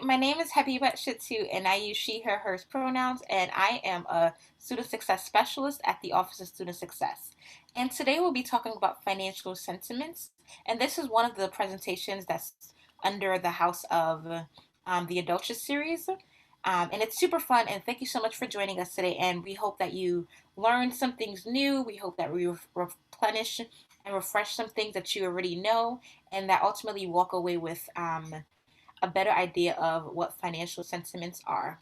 my name is Habibat Shittu, and I use she, her, hers pronouns, and I am a student success specialist at the Office of Student Success. And today we'll be talking about financial sentiments, and this is one of the presentations that's under the House of the Adulthood series. And it's super fun, and thank you so much for joining us today. And we hope that you learn some things new. We hope that we replenish and refresh some things that you already know, and that ultimately you walk away with a better idea of what financial sentiments are.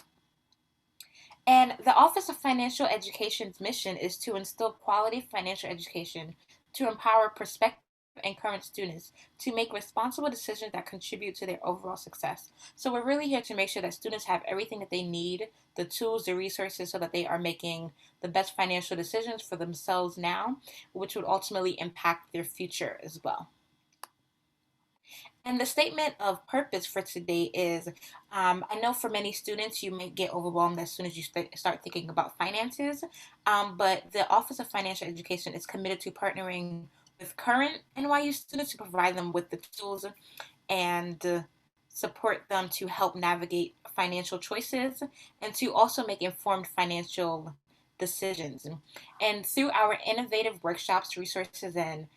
And the Office of Financial Education's mission is to instill quality financial education to empower prospective and current students to make responsible decisions that contribute to their overall success. So we're really here to make sure that students have everything that they need, the tools, the resources, so that they are making the best financial decisions for themselves now, which would ultimately impact their future as well. And the statement of purpose for today is I know for many students, you may get overwhelmed as soon as you start thinking about finances, but the Office of Financial Education is committed to partnering with current NYU students to provide them with the tools and support them to help navigate financial choices and to also make informed financial decisions. And through our innovative workshops, resources, and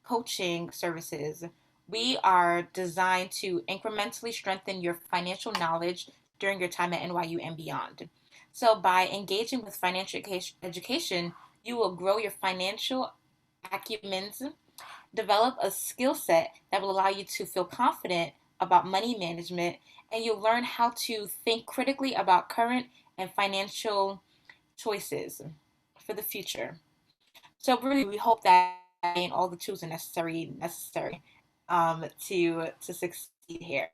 coaching services, we are designed to incrementally strengthen your financial knowledge during your time at NYU and beyond. So, by engaging with financial education, you will grow your financial acumen, develop a skill set that will allow you to feel confident about money management, and you'll learn how to think critically about current and financial choices for the future. So really, we hope that gain all the tools necessary to succeed here.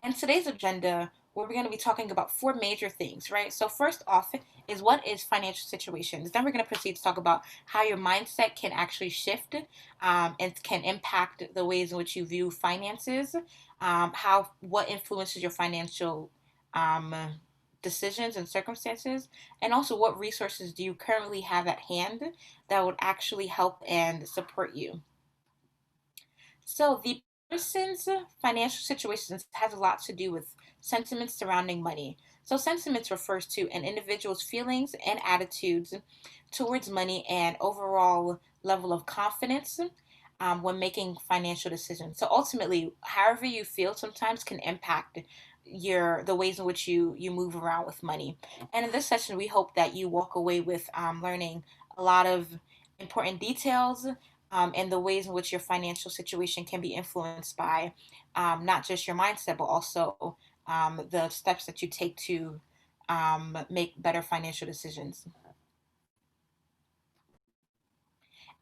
And today's agenda, we're going to be talking about four major things, right? So first off is what is financial situations. Then we're going to proceed to talk about how your mindset can actually shift and can impact the ways in which you view finances, how what influences your financial um, decisions and circumstances, and also what resources do you currently have at hand that would actually help and support you. So the person's financial situations has a lot to do with sentiments surrounding money. So sentiments refers to an individual's feelings and attitudes towards money and overall level of confidence when making financial decisions. So ultimately, however you feel sometimes can impact the ways in which you move around with money. And in this session, we hope that you walk away with learning a lot of important details and the ways in which your financial situation can be influenced by not just your mindset, but also the steps that you take to make better financial decisions.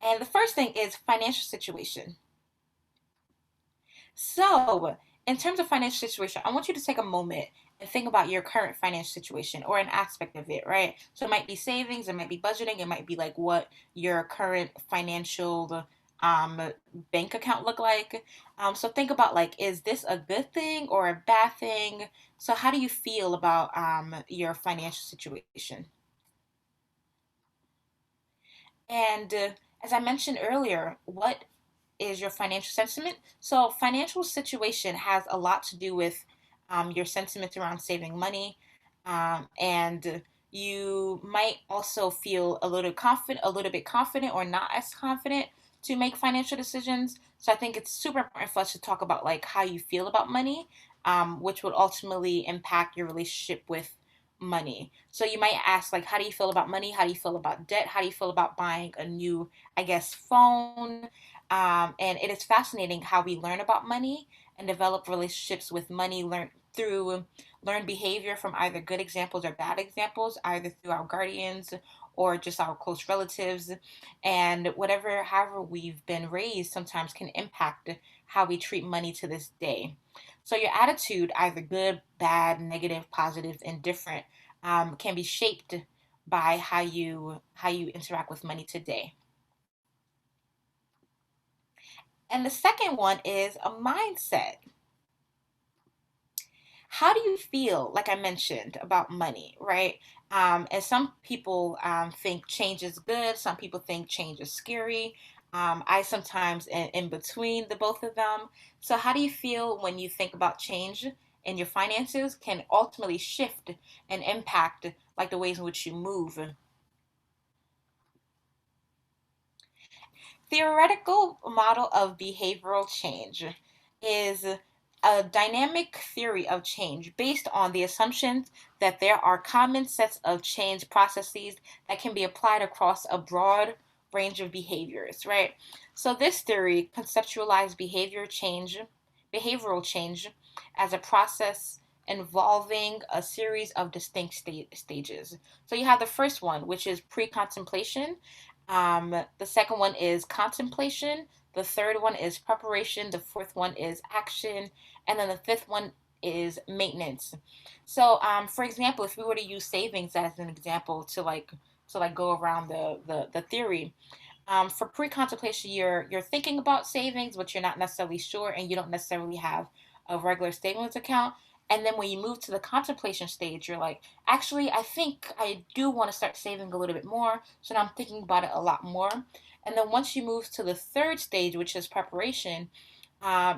And the first thing is financial situation. So, in terms of financial situation, I want you to take a moment and think about your current financial situation or an aspect of it, right? So it might be savings, it might be budgeting, it might be like what your current financial um bank account look like. So think about like, is this a good thing or a bad thing? So how do you feel about your financial situation? And as I mentioned earlier, what is your financial sentiment? So, financial situation has a lot to do with your sentiments around saving money, and you might also feel a little bit confident, or not as confident to make financial decisions. So, I think it's super important for us to talk about like how you feel about money, which would ultimately impact your relationship with money. So you might ask like, how do you feel about money? How do you feel about debt? How do you feel about buying a new, I guess, phone? And it is fascinating how we learn about money and develop relationships with money, learn behavior from either good examples or bad examples, either through our guardians or just our close relatives. And however we've been raised sometimes can impact how we treat money to this day. So your attitude, either good, bad, negative, positive, indifferent, can be shaped by how you interact with money today. And the second one is a mindset. How do you feel, like I mentioned, about money, right? And some people think change is good, some people think change is scary. I sometimes in between the both of them. So, how do you feel when you think about change in your finances can ultimately shift and impact like the ways in which you move? Theoretical model of behavioral change is a dynamic theory of change based on the assumptions that there are common sets of change processes that can be applied across a broad range of behaviors, right? So this theory conceptualized behavioral change as a process involving a series of distinct stages. So you have the first one, which is pre-contemplation. The second one is contemplation. The third one is preparation. The fourth one is action. And then the fifth one is maintenance. So, for example, if we were to use savings as an example to go around the theory, for pre-contemplation, you're thinking about savings, but you're not necessarily sure, and you don't necessarily have a regular savings account. And then when you move to the contemplation stage, you're like, actually, I think I do want to start saving a little bit more. So now I'm thinking about it a lot more. And then once you move to the third stage, which is preparation,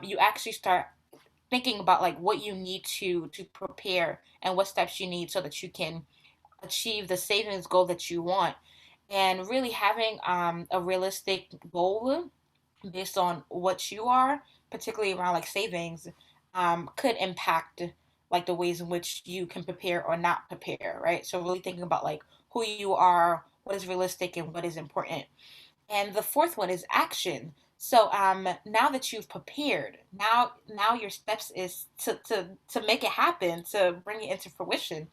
you actually start thinking about like what you need to prepare and what steps you need so that you can achieve the savings goal that you want, and really having a realistic goal based on what you are, particularly around like savings, could impact like the ways in which you can prepare or not prepare, right? So really thinking about like who you are, what is realistic, and what is important. And the fourth one is action. So now that you've prepared, now your steps is to make it happen, to bring it into fruition.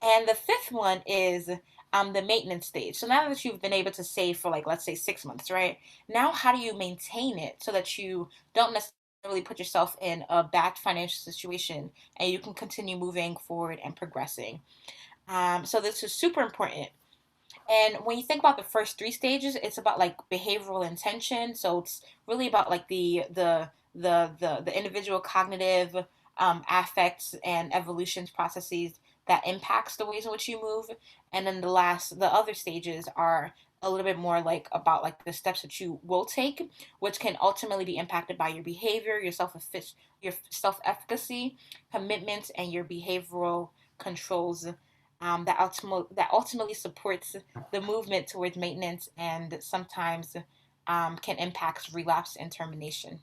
And the fifth one is the maintenance stage. So now that you've been able to save for like let's say 6 months, right? Now how do you maintain it so that you don't necessarily put yourself in a bad financial situation and you can continue moving forward and progressing. So this is super important. And when you think about the first three stages, it's about like behavioral intention. So it's really about like the individual cognitive affects and evolutions processes that impacts the ways in which you move. And then the other stages are a little bit more like about like the steps that you will take, which can ultimately be impacted by your behavior, your self efficacy, commitments, and your behavioral controls. That ultimately supports the movement towards maintenance and sometimes can impact relapse and termination.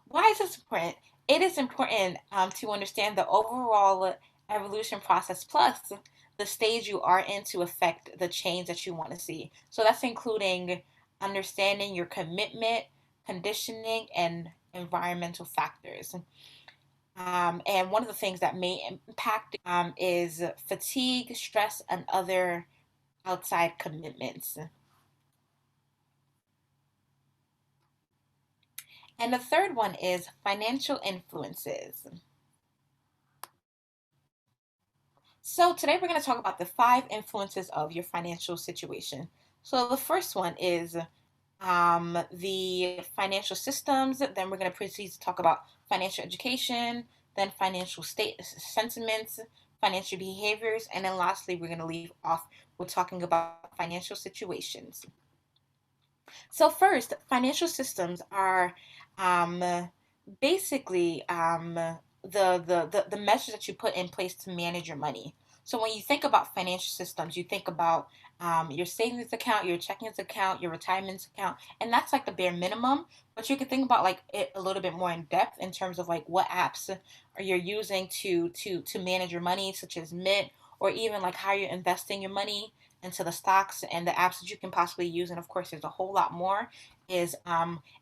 Why is this important? It is important to understand the overall evolution process plus the stage you are in to affect the change that you want to see. So that's including understanding your commitment, conditioning, and environmental factors. And one of the things that may impact is fatigue, stress, and other outside commitments. And the third one is financial influences. So today we're going to talk about the 5 influences of your financial situation. So the first one is the financial systems. Then we're going to proceed to talk about financial education, then financial state sentiments, financial behaviors, and then lastly, we're going to leave off with talking about financial situations. So first, financial systems are basically the measures that you put in place to manage your money. So when you think about financial systems, you think about your savings account, your checking account, your retirement account, and that's like the bare minimum. But you can think about like it a little bit more in depth in terms of like what apps are you using to manage your money, such as Mint, or even like how you're investing your money into the stocks and the apps that you can possibly use. And of course, there's a whole lot more. Is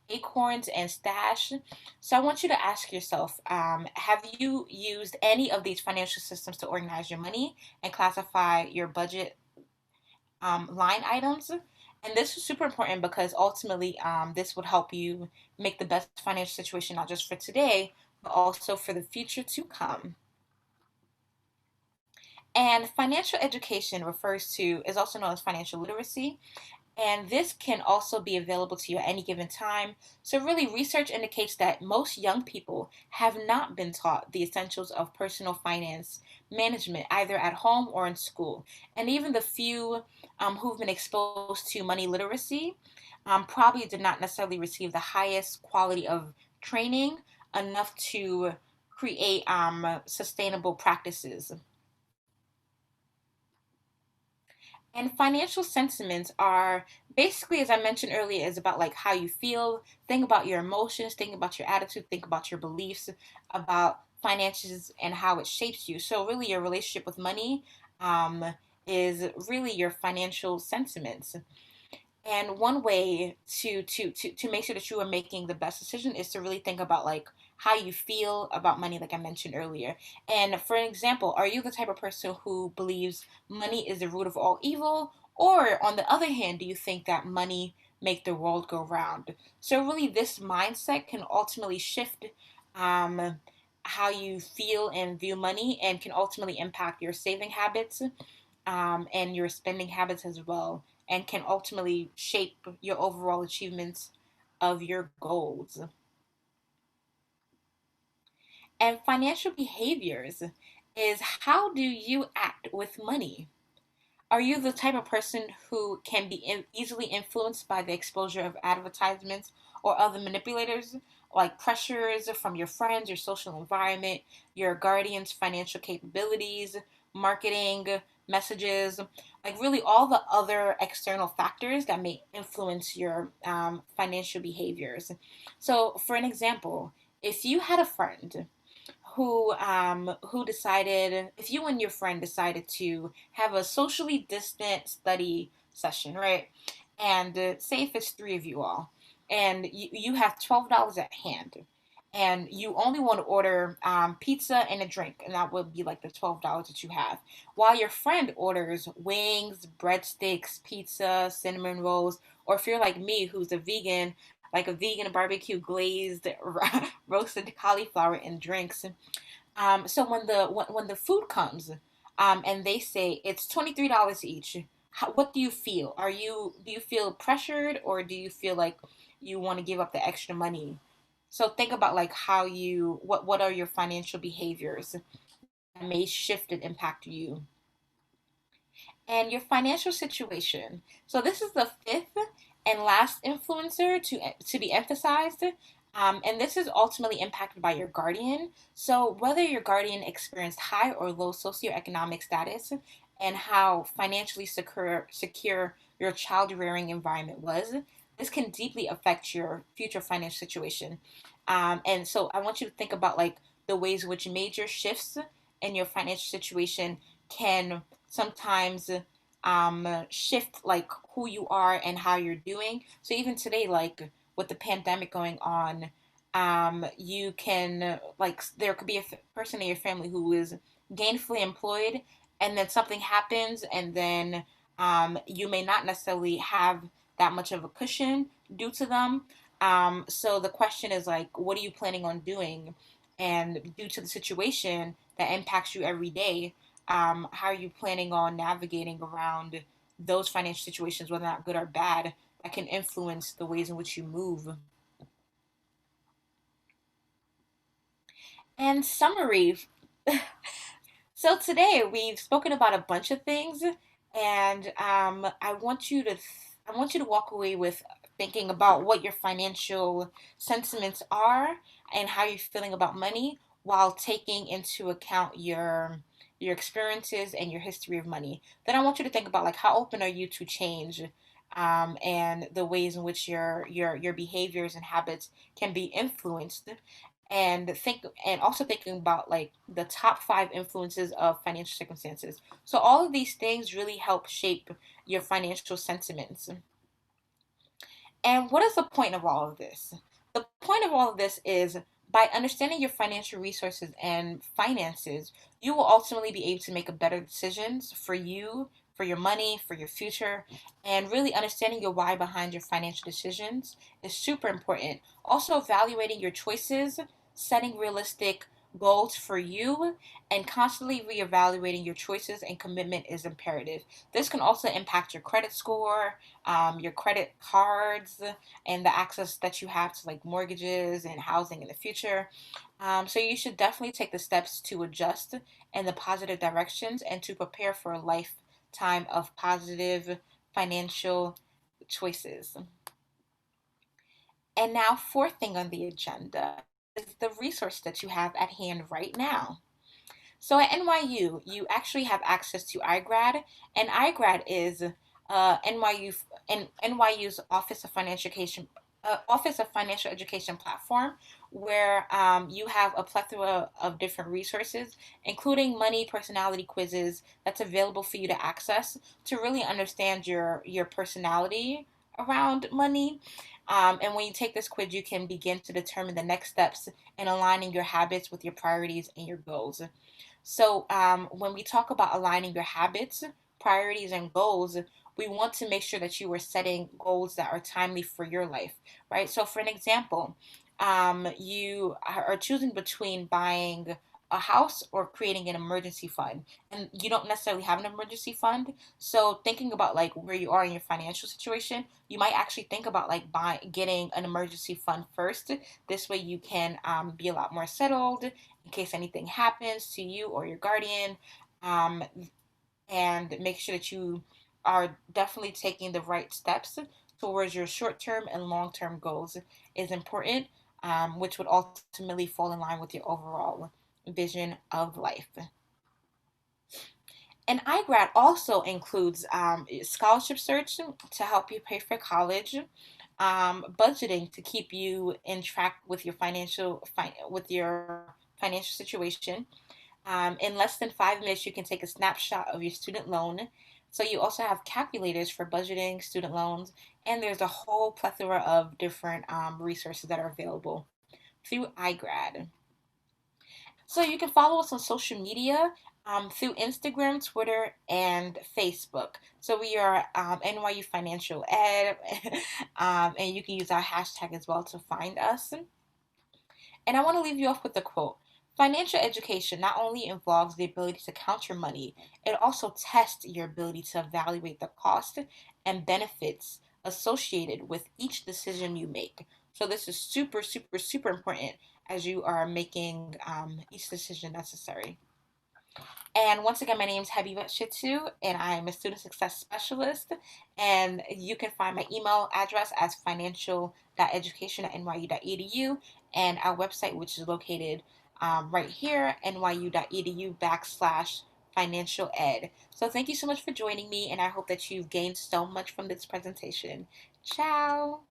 Acorns and Stash. So I want you to ask yourself, have you used any of these financial systems to organize your money and classify your budget line items? And this is super important because ultimately, this would help you make the best financial situation, not just for today, but also for the future to come. And financial education is also known as financial literacy. And this can also be available to you at any given time. So, really, research indicates that most young people have not been taught the essentials of personal finance management, either at home or in school. And even the few who've been exposed to money literacy probably did not necessarily receive the highest quality of training enough to create sustainable practices. And financial sentiments are basically, as I mentioned earlier, is about like how you feel, think about your emotions, think about your attitude, think about your beliefs about finances and how it shapes you. So really your relationship with money um, is really your financial sentiments. And one way to make sure that you are making the best decision is to really think about like how you feel about money, like I mentioned earlier. And for an example, are you the type of person who believes money is the root of all evil? Or on the other hand, do you think that money make the world go round? So really this mindset can ultimately shift um, how you feel and view money and can ultimately impact your saving habits and your spending habits as well, and can ultimately shape your overall achievements of your goals. And financial behaviors is how do you act with money? Are you the type of person who can be easily influenced by the exposure of advertisements or other manipulators, like pressures from your friends, your social environment, your guardian's financial capabilities, marketing, messages, like really all the other external factors that may influence your financial behaviors? So, for an example, if you had a friend who decided, if you and your friend decided to have a socially distant study session, right? And say if it's three of you all, and you have $12 at hand, and you only want to order pizza and a drink, and that would be like the $12 that you have, while your friend orders wings, breadsticks, pizza, cinnamon rolls, or if you're like me, who's a vegan, like a vegan barbecue glazed roasted cauliflower and drinks. So when the food comes, and they say it's $23 each, what do you feel? Do you feel pressured, or do you feel like you want to give up the extra money? So think about like how you what are your financial behaviors that may shift and impact you and your financial situation. So this is the fifth and last influencer to be emphasized. And this is ultimately impacted by your guardian. So whether your guardian experienced high or low socioeconomic status and how financially secure your child rearing environment was, this can deeply affect your future financial situation. And so I want you to think about like the ways in which major shifts in your financial situation can sometimes shift like who you are and how you're doing. So even today, like with the pandemic going on, you can like there could be a person in your family who is gainfully employed, and then something happens, and then you may not necessarily have that much of a cushion due to them. So the question is like, what are you planning on doing? And due to the situation that impacts you every day, how are you planning on navigating around those financial situations, whether or not good or bad, that can influence the ways in which you move? And summary. So today we've spoken about a bunch of things, and I want you to walk away with thinking about what your financial sentiments are and how you're feeling about money, while taking into account your experiences and your history of money. Then I want you to think about like how open are you to change, and the ways in which your behaviors and habits can be influenced, and also thinking about like the top five influences of financial circumstances. So all of these things really help shape your financial sentiments. And what is the point of all of this? The point of all of this is by understanding your financial resources and finances, you will ultimately be able to make a better decisions for you, for your money, for your future, and really understanding your why behind your financial decisions is super important. Also, evaluating your choices, setting realistic goals for you, and constantly reevaluating your choices and commitment is imperative. This can also impact your credit score, your credit cards, and the access that you have to like mortgages and housing in the future. So you should definitely take the steps to adjust in the positive directions and to prepare for a lifetime of positive financial choices. And now, fourth thing on the agenda is the resource that you have at hand right now. So at NYU, you actually have access to iGrad, and iGrad is NYU and NYU's Office of Financial Education platform, where you have a plethora of different resources, including money personality quizzes that's available for you to access to really understand your personality around money. And when you take this quiz, you can begin to determine the next steps in aligning your habits with your priorities and your goals. So, when we talk about aligning your habits, priorities, and goals, we want to make sure that you are setting goals that are timely for your life, right? So, for an example, you are choosing between buying a house or creating an emergency fund, and you don't necessarily have an emergency fund. So, thinking about like where you are in your financial situation, you might actually think about like getting an emergency fund first. This way, you can be a lot more settled in case anything happens to you or your guardian, um, and make sure that you are definitely taking the right steps towards your short term and long term goals is important, which would ultimately fall in line with your overall vision of life. And iGrad also includes scholarship search to help you pay for college, budgeting to keep you in track with your with your financial situation. In less than 5 minutes, you can take a snapshot of your student loan. So you also have calculators for budgeting student loans, and there's a whole plethora of different resources that are available through iGrad. So you can follow us on social media through Instagram, Twitter, and Facebook. So we are NYU Financial Ed, and you can use our hashtag as well to find us. And I want to leave you off with a quote. Financial education not only involves the ability to count your money, it also tests your ability to evaluate the cost and benefits associated with each decision you make. So, this is super, super, super important as you are making each decision necessary. And once again, my name is Habiba Shitu, and I am a student success specialist. And you can find my email address as financial.education@nyu.edu, and our website, which is located right here, nyu.edu/financial ed. So thank you so much for joining me, and I hope that you've gained so much from this presentation. Ciao!